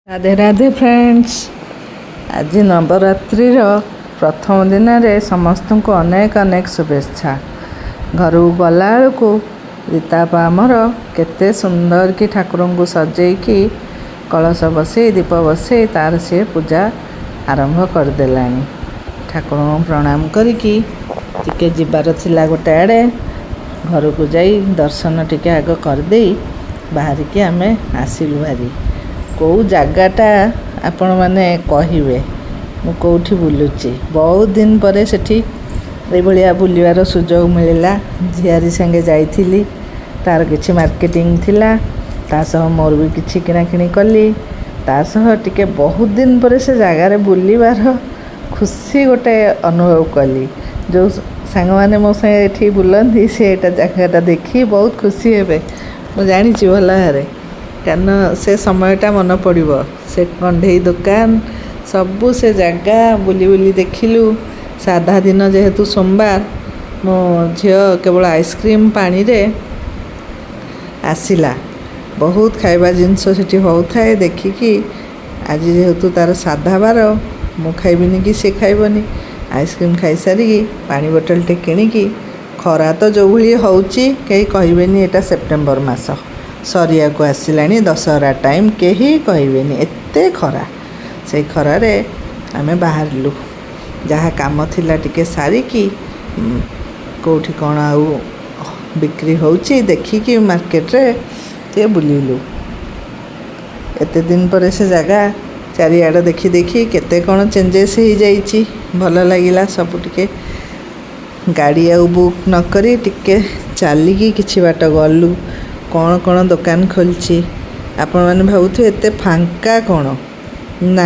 Radhe Radhe friends. आज नवरात्रिर प्रथम दिन रे समस्त को अनेक अनेक शुभेच्छा। घर गला को रीतापा आमर केते सुंदर कि ठाकुर को सजेकी कलश बसई दीप बसई तार से पूजा आरंभ करदेला। ठाकुर प्रणाम करिकी टिके जीवार थिला गोटे आड़े घर को जाई दर्शन टिके आग करदे बाहरिकी आमे आसिलु भारी। कौ जगाटा आपण मैंने कहे मुझे बुलूची बहुत दिन पर सेठी भाया बुलवार सुजोग मिलला। झियारी संगे जाइली तार किछि मार्केटिंग थिला तासह मोर भी किछि किणाकिणी कली तासह टिके बहुत दिन पर से जगार बुलवार खुशी गोटे अनुभव कली। जो सांग मैंने मो संगे बुलती से जगटा देखी बहुत खुशी हे मुझे जानी भल भावे कारण से समयटा मन पड़ो से कंढे दुकान सबू से जगह बुली बुली देखिलु। साधा दिन जेहेतु सोमवार मो झील केवल आइसक्रीम पानी रे आसिला बहुत खाइबा जिनस सेठी होउथाए देखिकी आज जेहेतु तार साधा बार मु खाइबिनी कि से खाइबनी आइसक्रीम खाई सारी पानी बोतल टे किणिकी खरा तो जो भली होउची कहीं कहबेनी एटा सेप्टेम्बर मास सरिया को आसिलानी दशहरा टाइम कहीं कहबेनी एते खरा। से खरारे आमे बाहरलु जहाँ काम थिला टिके सारिकी कोठी कौन आउ बिक्री होउची देखिकी मार्केट रे ते बुलिलु। एते दिन पर से जगह चारिआड देखी देखी केते कौन चेंजेस हो जाइची भल लगिला। सब टिके गाड़ी आउ बुक न करी टिके चलिकी किछि बाट गलु कौन कौन दुकान खोलची आपण मैंने भावुथु एते फांका कौन ना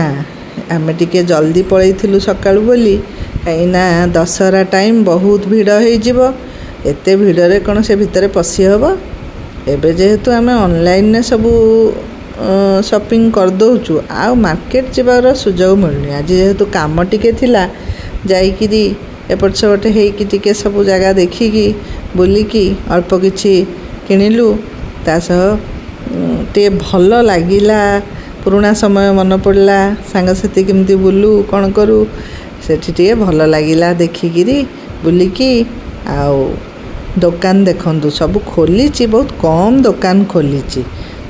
आमे टिके जल्दी पळैथिलु सकाळु बोली कहीं दशहरा टाइम बहुत भीड़ हो एते भीड़ रे कौन से भितर पशि हम एबे जेहेतु आमे ऑनलाइन ने सबू शॉपिंग कर दउचु आ मार्केट जीवार सुजोग मिलनी। आज जेहेतु काम टिके थिला जाइकिरी एपट सेपट हेकी टिके सब जगह देखिकी बुलिकी अल्प किछि किणिलु तासह टे भल लगिला। पुराना समय मन पड़ला सांगसाथी केमती बुलू कौन करूँ सेठी टे भल लगिला देखिकी बुलिकी। आउ दुकान देखंतु सब खोली बहुत कम दुकान खोली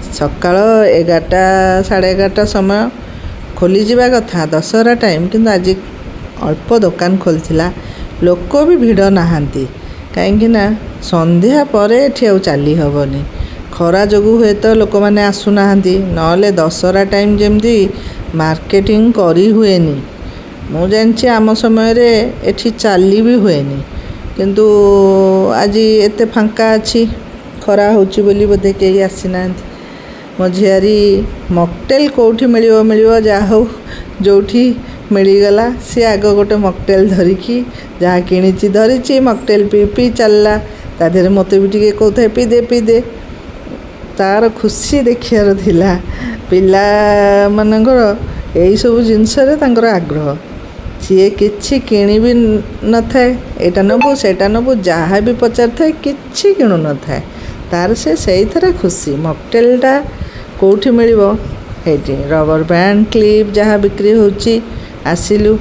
सकाळ 11टा 11:30 समय खोली जावा कथा दशहरा टाइम किंतु आज अल्प दुकान खोलथिला लोक भी भिड़ नहांती कहीं संध्या पर एठी आउ चली हबनी खरा जोगु हुए तो लोक मैंने आसुना नले दशहरा टाइम जमती मार्केटिंग करी हुएनी। मु जानछि आम समय रे एठी चली भी हुएनी किंतु आज एते फांका अच्छी खरा होची बोली बोधे कहीं आसीना। मो झियारी मॉकटेल कोठी मिलियो मिलियो जा हो जोठी मिलगला सी आग गोटे मॉकटेल धरिकी जहाँ किणी धरी मॉकटेल पी पी चलला ताधे मत भी टे कौथे पी दे तार खुशी देखार थिला। पिला मानकर यही सब जिनस आग्रह सी किछि किणी भी न थाए एटा नबू सेटा नबू जहाँ भी पचार थाए किछि किणु न थाए तार से थरे खुशी। मॉकटेलटा कोठी मिलिबो हेटी रबर बैंड क्लिप जहाँ बिक्री होची आसिलु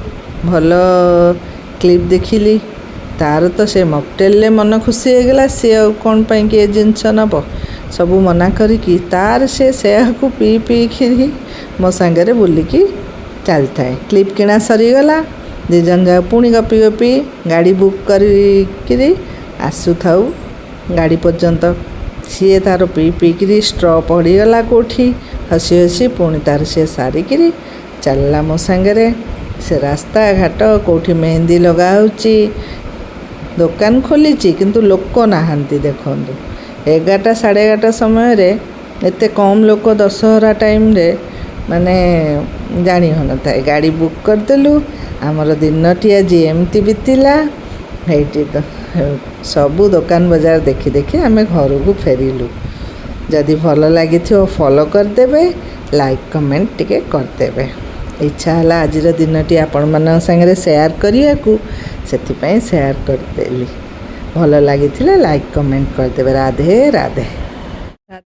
भल क्लिप देखिली तार तो से मॉकटेल मन खुशी हो गला। सी कौन पाई कि जिनस नब सबू मना करिकी तार से को पी पी कि मो सांगरे बुलिकी चलता क्लिप किणा सरीगला दी जन जा पुणी गपी गपी गाड़ी बुक करी आसु थाउ गाड़ी पर्यंत सी तार पी पी कि स्ट्र पड़ीगला कोठी हसी हसी पुणी तार से सारिकी चलला मो सांगरे से रास्ता घाट कोठी मेहंदी लगा होची दुकान खोली किंतु लोक नहांती देखंतु 11टा 11:30 समय रे एते कम लोक दशहरा टाइम रे माने जानी हो नता गाड़ी बुक करदेलु आमर दिनटी आज एमती बीतिला हेटी तो सबू दुकान बाजार देखी देखी आमे घर को फेरिलु। जदि भल लगी फॉलो करदेबे लाइक कमेंट टिके करदेबे। इच्छा है आज दिनटी आपण मन संगे शेयर करिया को सेथिपई शेयर करदेली। भल लगी लाइक कमेंट करदेबे। राधे राधे।